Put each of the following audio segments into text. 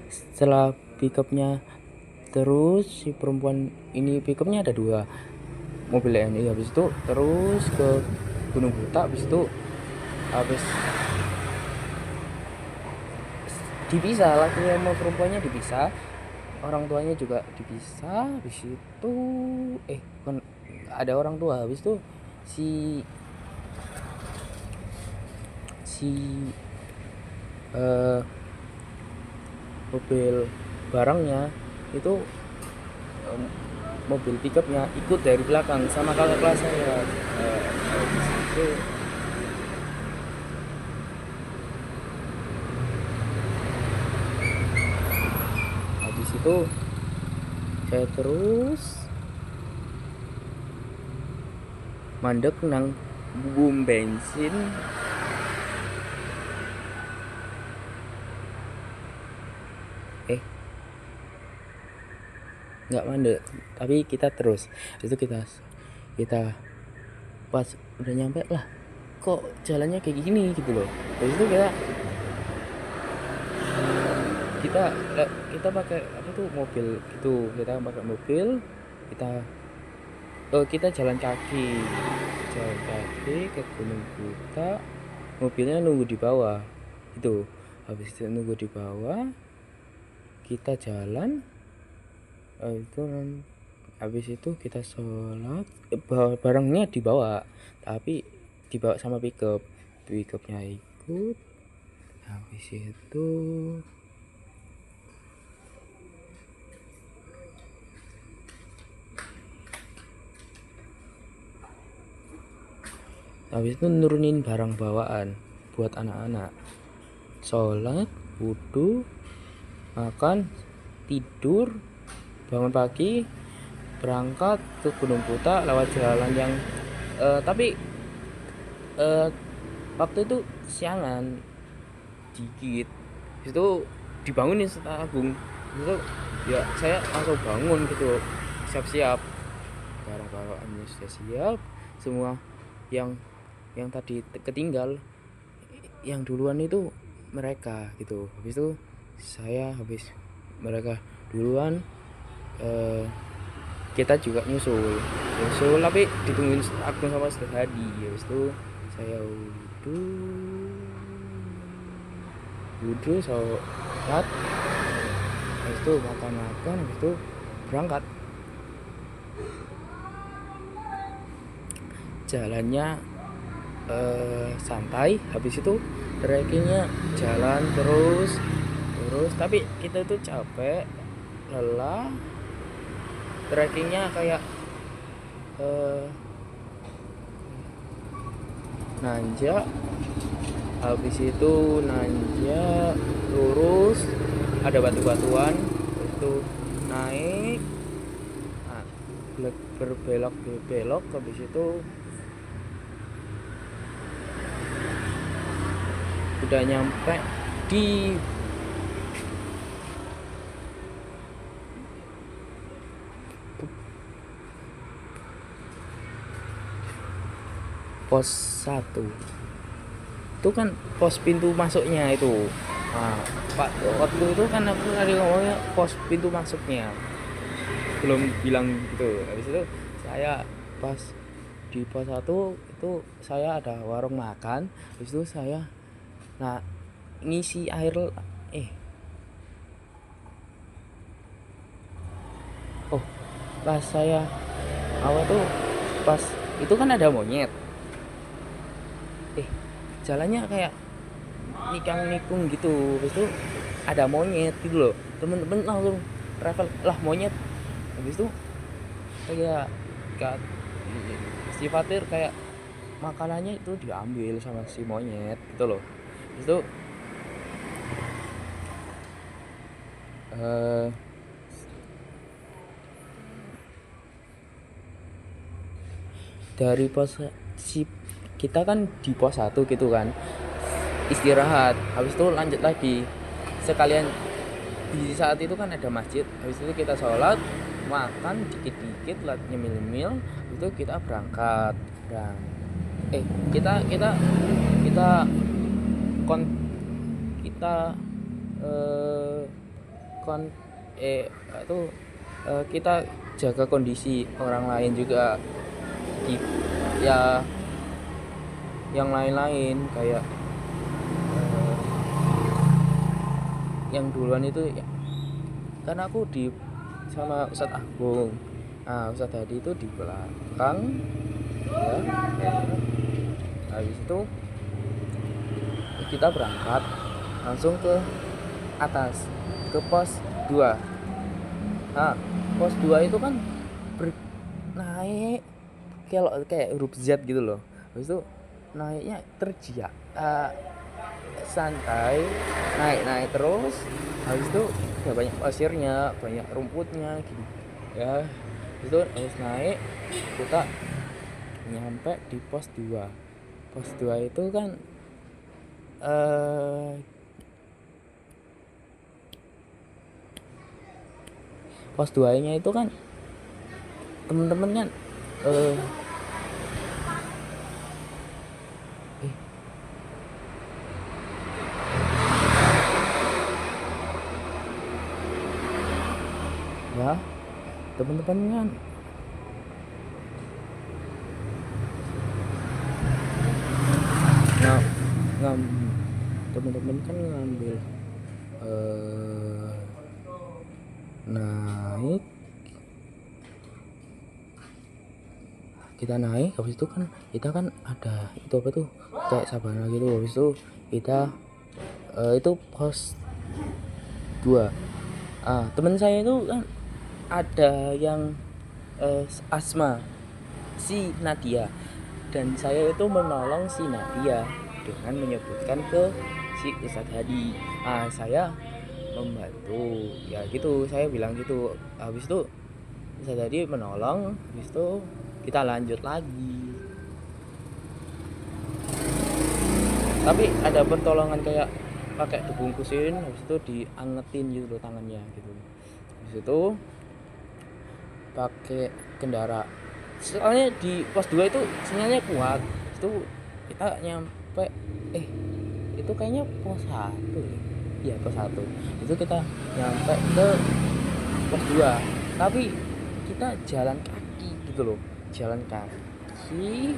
Setelah pickupnya, terus si perempuan ini pickupnya ada 2 mobil ini, habis itu terus ke Gunung Buta, habis itu habis dipisah, lakinya sama perempuannya dipisah, orang tuanya juga dipisah. Habis itu kan ada orang tua, habis itu si si eh, mobil barangnya itu, em, mobil pickupnya ikut dari belakang sama kakak kelas saya. Habis itu habis itu saya terus mandek nang bum bensin. Nggak mandek, tapi kita terus. Itu kita pas udah nyampe lah, kok jalannya kayak gini gitu loh. Habis itu kita kita pakai apa tuh, mobil itu, kita pakai mobil, kita kita jalan kaki ke Gunung Buta, mobilnya nunggu di bawah itu. Habis itu nunggu di bawah, kita jalan. Itu habis itu kita sholat, barangnya dibawa, tapi dibawa sama pickupnya ikut. Habis itu nurunin barang bawaan buat anak-anak, sholat, wudhu, makan, tidur, bangun pagi, berangkat ke Gunung Buta lewat jalan yang tapi waktu itu siangan dikit. Itu dibangunin Sultan Agung. Itu ya saya langsung bangun gitu, siap-siap, barang-barangannya sudah siap semua. Yang tadi ketinggal, yang duluan itu mereka gitu. Habis itu habis mereka duluan, kita juga nyusul tapi ditungguin aku sama Ustaz Hadi. Habis itu saya wudhu sholat, habis itu makan, habis itu berangkat. Jalannya santai, habis itu trekkingnya jalan terus tapi kita tuh capek, lelah. Trekkingnya kayak nanjak, habis itu nanjak lurus, ada batu-batuan, itu naik, berbelok, habis itu udah nyampe di pos 1. Itu kan pos pintu masuknya itu. Nah, Pak, waktu itu kan aku tadi ngomongnya pos pintu masuknya, belum bilang gitu. Habis itu saya pas di pos 1 itu saya ada warung makan. Habis itu saya ngisi air, pas saya awal tuh, pas itu kan ada monyet, jalannya kayak nikung gitu. Habis itu ada monyet gitu loh, temen-temen langsung travel lah monyet. Habis itu kayak si Fatir kayak makanannya itu diambil sama si monyet gitu loh. Habis itu dari pos si kita kan di pos 1 gitu kan, istirahat, habis itu lanjut lagi sekalian. Di saat itu kan ada masjid, habis itu kita sholat, makan dikit-dikit, nyemil-nyemil, itu kita berangkat. Kita kita kita kon kita kon itu kita jaga kondisi orang lain juga di ya yang lain-lain kayak yang duluan itu ya, karena aku di sama Ustadz Agung. Nah, Ustadz Hadi itu di belakang ya. Habis itu kita berangkat langsung ke atas ke pos 2. Nah, pos 2 itu kan naik kayak huruf Z gitu loh. Habis itu naiknya terjia santai, naik terus. Habis itu ya banyak pasirnya, banyak rumputnya gitu ya. Itu harus naik, kita nyampe di pos 2. Pos 2 itu kan pos 2 nya itu kan temen-temen kan ya temen-temen kan temen-temen kan ngambil naik, kita naik. Habis itu kan kita kan ada itu apa tuh kayak sabana gitu. Habis itu kita itu pos 2. Temen saya itu kan ada yang asma si Nadia, dan saya itu menolong si Nadia dengan menyebutkan ke si Ustadz Hadi. Saya membantu ya gitu, saya bilang gitu. Habis itu Ustadz Hadi menolong, habis itu kita lanjut lagi. Tapi ada pertolongan kayak pakai dibungkusin, habis itu diangetin gitu loh tangannya gitu. Habis itu pakai kendara, soalnya di pos 2 itu sinyalnya kuat. Itu kita nyampe itu kayaknya pos 1 ya. Iya pos 1. Itu kita nyampe ke pos 2. Tapi kita jalan kaki gitu loh. Jalan kaki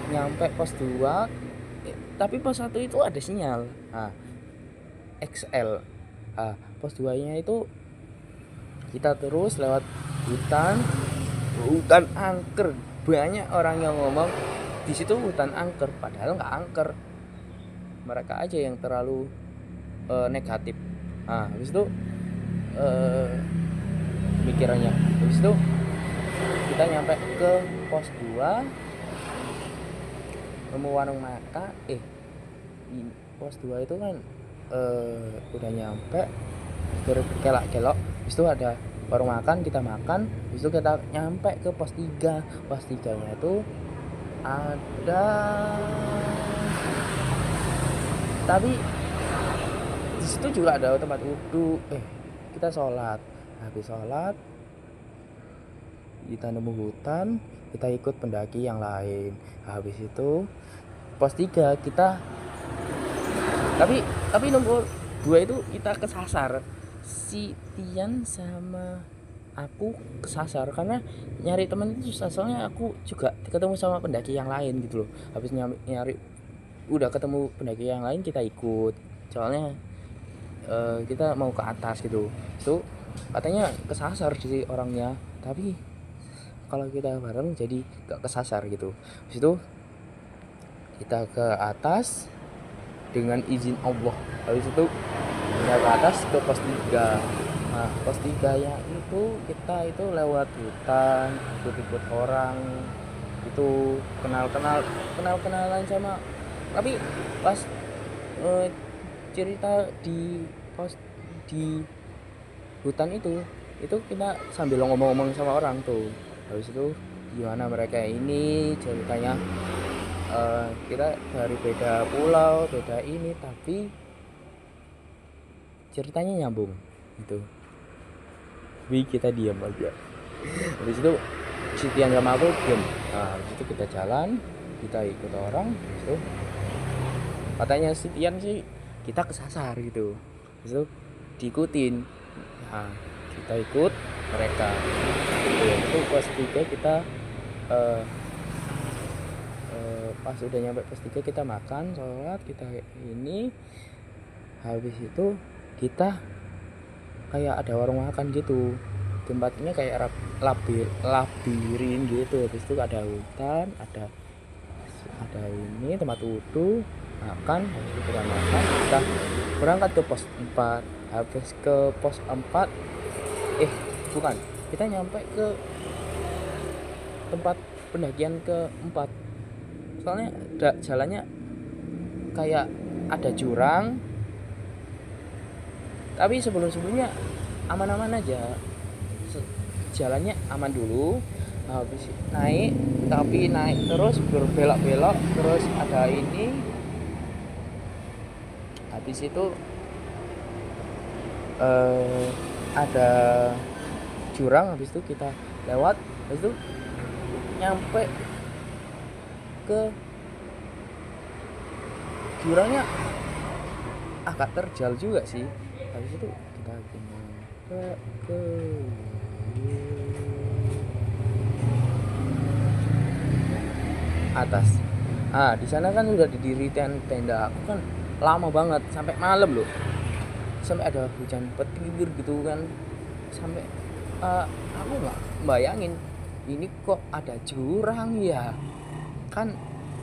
nyampe pos 2. Tapi pos 1 itu ada sinyal. XL. Pos 2-nya itu kita terus lewat hutan angker. Banyak orang yang ngomong di situ hutan angker, padahal nggak angker. Mereka aja yang terlalu negatif. Habis itu pikirannya. Habis itu kita nyampe ke pos 2, nemu warung makan. Pos 2 itu kan udah nyampe berkelak-kelok. Habis itu ada warung makan, kita makan. Habis itu kita nyampe ke pos 3. Pos 3-nya itu ada, tapi di situ juga ada tempat wudhu. Kita sholat. Habis sholat kita nemu hutan, kita ikut pendaki yang lain. Habis itu pos 3 kita, tapi nomor 2 itu kita kesasar. Si Tian sama aku kesasar karena nyari teman itu susah. Soalnya aku juga ketemu sama pendaki yang lain gitu loh. Habis nyari udah ketemu pendaki yang lain, kita ikut. Soalnya kita mau ke atas gitu. Itu katanya kesasar sih orangnya, tapi kalau kita bareng jadi gak kesasar gitu. Habis itu kita ke atas dengan izin Allah. Habis itu kita ke atas ke pos 3. Pos 3 ya itu kita itu lewat hutan, ikut orang itu, kenalan sama. Tapi pas cerita di pos di hutan itu kita sambil ngomong-ngomong sama orang tuh. Habis itu gimana mereka ini ceritanya, kita dari beda pulau, beda ini, tapi ceritanya nyambung gitu. Tapi kita diam aja. Habis itu si Tian sama aku diam. Habis itu kita jalan, kita ikut orang. Habis itu katanya si Tian sih kita kesasar gitu. Habis itu diikutin. Nah, kita ikut mereka. Itu pos 3 kita pas udah nyampe pos 3 kita makan, sholat, kita ini. Habis itu kita kayak ada warung makan gitu, tempatnya kayak labirin gitu. Habis itu ada hutan, ada ini tempat wudhu, makan. Habis itu kita makan, kita berangkat ke pos 4. Habis ke pos 4 bukan, kita nyampe ke tempat pendakian ke 4. Soalnya jalannya kayak ada jurang, tapi sebelumnya aman-aman aja, jalannya aman dulu. Habis naik, tapi naik terus berbelok-belok, terus ada ini. Habis itu ada jurang, habis itu kita lewat, habis itu nyampe ke jurangnya agak terjal juga sih. Habis itu kita nyampe ke atas. Di sana kan udah didiri tenda. Aku kan lama banget, sampai malam loh, sampai ada hujan petir gitu kan, sampai aku nggak bayangin ini kok ada jurang ya, kan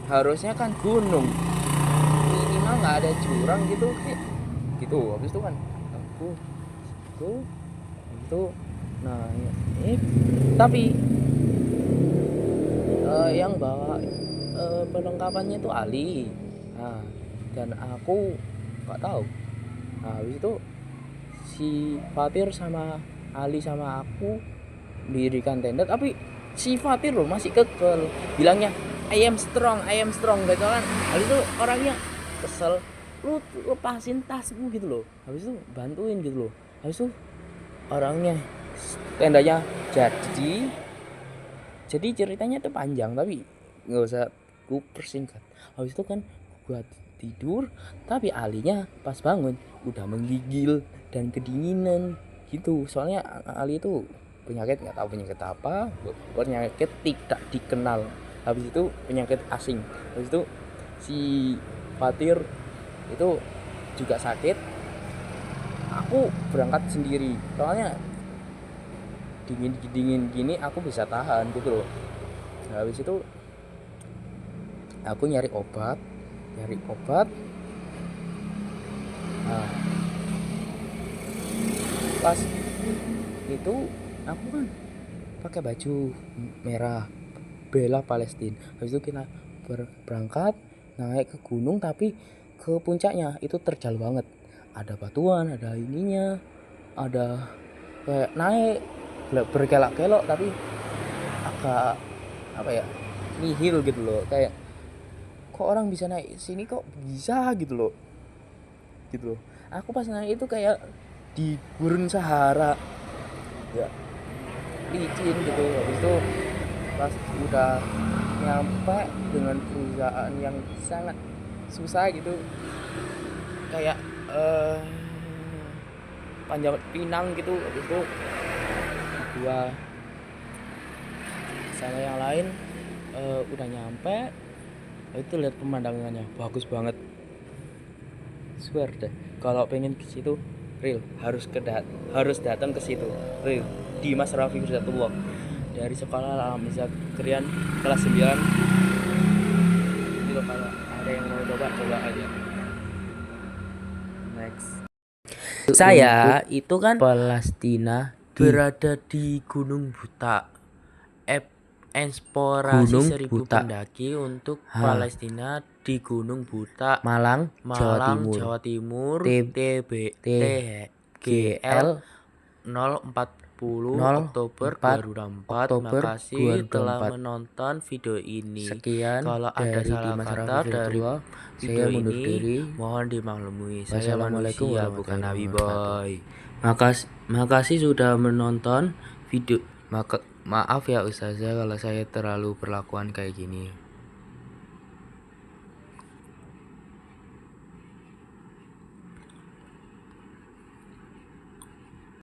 harusnya kan gunung minimal nggak ada jurang gitu kayak gitu. Habis itu kan aku itu nah ini tapi yang bawa perlengkapannya itu Ali, dan aku nggak tahu. Habis itu si Fatir sama Ali sama aku mendirikan tenda, tapi si Fatir loh masih kekeh bilangnya I am strong gitu kan. Habis itu orangnya kesel, lu lepasin tasmu gitu loh. Habis itu bantuin gitu loh. Habis itu orangnya tendanya jadi ceritanya itu panjang tapi nggak usah gue persingkat. Habis itu kan gue tidur, tapi Alinya pas bangun udah menggigil dan kedinginan gitu. Soalnya Ali itu nggak tahu penyakit apa, penyakit tidak dikenal. Habis itu penyakit asing. Habis itu si Fatir itu juga sakit. Aku berangkat sendiri, soalnya dingin gini aku bisa tahan gitu loh. Habis itu aku nyari obat. Pas itu aku kan pakai baju merah bela Palestina. Habis itu kita berangkat naik ke gunung, tapi ke puncaknya itu terjal banget, ada batuan, ada ininya, ada kayak naik berkelok-kelok tapi agak nihil gitu loh, kayak kok orang bisa naik sini kok bisa gitu loh. Aku pas naik itu kayak di gurun Sahara ya, licin gitu. Habis itu pas udah nyampe dengan perusahaan yang sangat susah gitu, kayak Panjang Pinang gitu. Habis itu gua sama yang lain udah nyampe, itu lihat pemandangannya bagus banget. Swear deh, kalau pengen ke situ real harus datang ke situ real. Dimas Raffi Hidayatullah dari sekolah Alam Zakrian kelas 9 itu. Kalau ada yang mau coba aja. Next, saya itu kan Palestina berada di Gunung Buta, eksplorasi Gunung 1000 Buta. Pendaki untuk Palestina di Gunung Buta, Malang Jawa Timur, TGL 040 Oktober 2004. Makasih telah menonton video ini. Sekian, kalau ada salah kata dari video ini mohon dimaklumi. Saya manusia bukan Nabi Boy. Makasih sudah menonton video. Maaf ya Ustazah kalau saya terlalu berlakuan kayak gini.